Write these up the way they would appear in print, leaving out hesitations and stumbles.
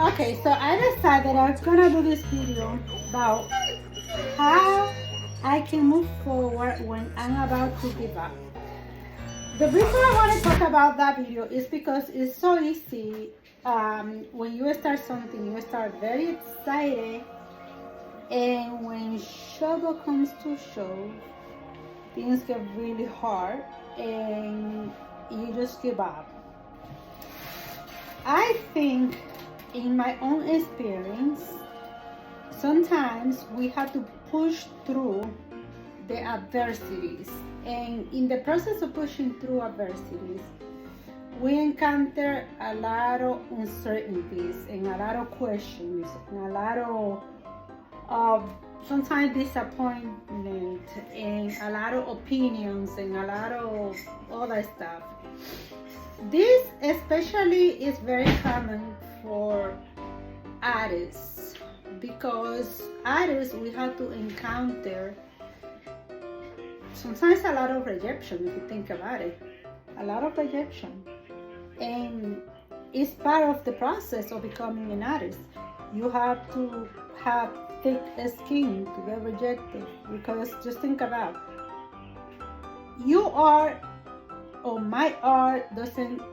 Okay, so I decided I was gonna do this video about how I can move forward when I'm about to give up. The reason I want to talk about that video is because it's so easy. When you start something, you start very excited, and when show comes to show, things get really hard, and you just give up. I think, in my own experience, sometimes we have to push through the adversities, and in the process of pushing through adversities, we encounter a lot of uncertainties and a lot of questions and a lot of sometimes disappointment and a lot of opinions and a lot of other stuff. This especially is very common for artists, because artists, we have to encounter sometimes a lot of rejection. If you think about it, a lot of rejection, and it's part of the process of becoming an artist. You have to have thick skin to get rejected, because just think about, you are, or my art doesn't,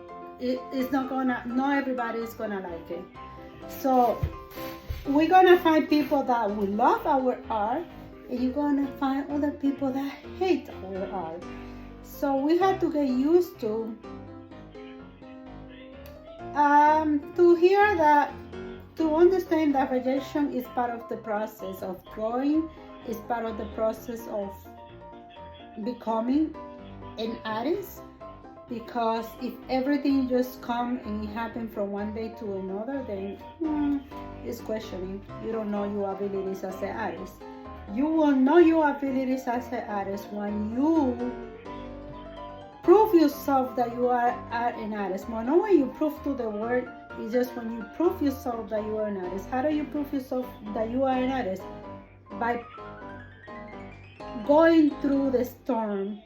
it's not gonna, not everybody is gonna like it. So we're gonna find people that will love our art, and you're gonna find other people that hate our art. So we have to get used to hear that, to understand that rejection is part of the process of growing, is part of the process of becoming an artist. Because if everything just come and it happen from one day to another, then it's questioning. You don't know your abilities as an artist. You will know your abilities as an artist when you prove yourself that you are an artist. Well, not when you prove to the world, it's just when you prove yourself that you are an artist. How do you prove yourself that you are an artist? By going through the storm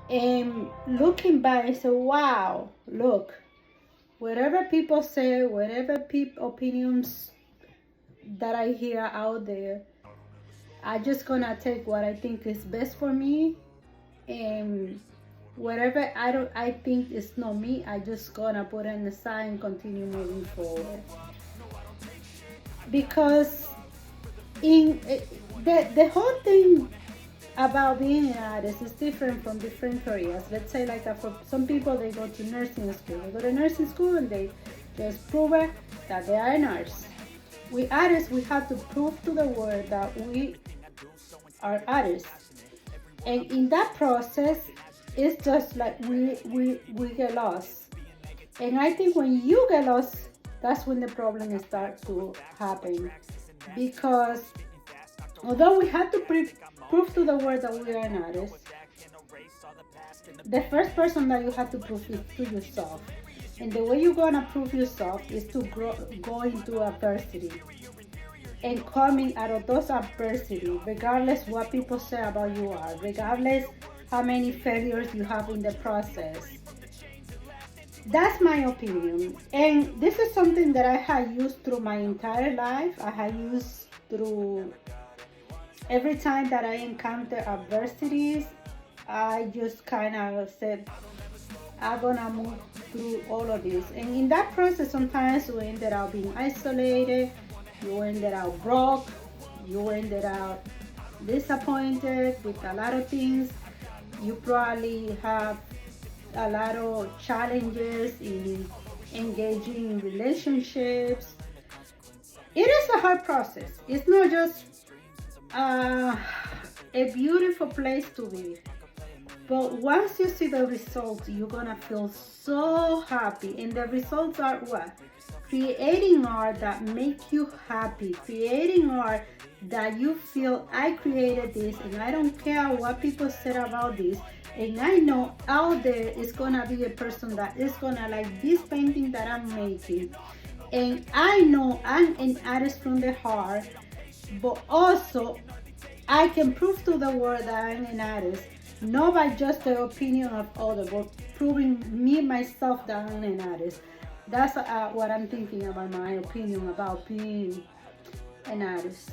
and looking back and say, wow, look, whatever people say, whatever opinions that I hear out there, I just gonna take what I think is best for me, and whatever I think is not me, I just gonna put it aside and continue moving forward. Because in the whole thing about being an artist is different from different careers. Let's say, like, for some people, they go to nursing school. They go to nursing school and they just prove it that they are a nurse. We artists, we have to prove to the world that we are artists. And in that process, it's just like we get lost. And I think when you get lost, that's when the problem starts to happen. Because although we have to prove to the world that we are an artist, the first person that you have to prove is to yourself. And the way you're gonna prove yourself is to go into adversity and coming out of those adversity, regardless what people say about you are, regardless how many failures you have in the process. That's my opinion. And this is something that I have used through my entire life. I have used through every time that I encounter adversities. I just kind of said, I'm gonna move through all of this. And in that process, sometimes you ended up being isolated, you ended up broke, you ended up disappointed with a lot of things. You probably have a lot of challenges in engaging in relationships. It is a hard process. It's not just a beautiful place to be. But once you see the results, you're gonna feel so happy. And the results are what? Creating art that make you happy. Creating art that you feel, I created this and I don't care what people said about this. And I know out there is gonna be a person that is gonna like this painting that I'm making. And I know I'm an artist from the heart, but also I can prove to the world that I'm an artist. Not by just the opinion of others, but proving me myself that I'm an artist. that's what I'm thinking about, my opinion about being an artist.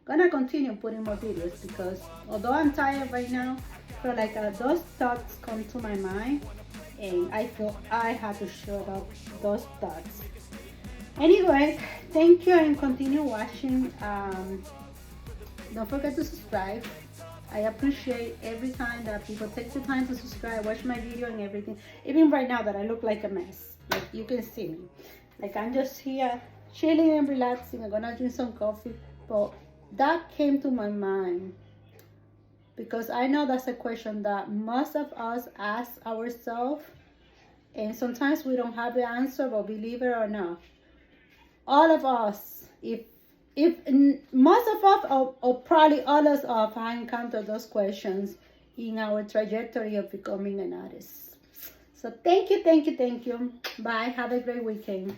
Gonna continue putting more videos because although I'm tired right now, I feel like those thoughts come to my mind, and I feel I have to share up those thoughts. Anyway, thank you and continue watching. Don't forget to subscribe. I appreciate every time that people take the time to subscribe, watch my video and everything. Even right now that I look like a mess, like you can see me. Like I'm just here chilling and relaxing. I'm gonna drink some coffee. But that came to my mind because I know that's a question that most of us ask ourselves, and sometimes we don't have the answer, but believe it or not, all of us, if most of us or probably all of us have encountered those questions in our trajectory of becoming an artist. So thank you. Bye. Have a great weekend.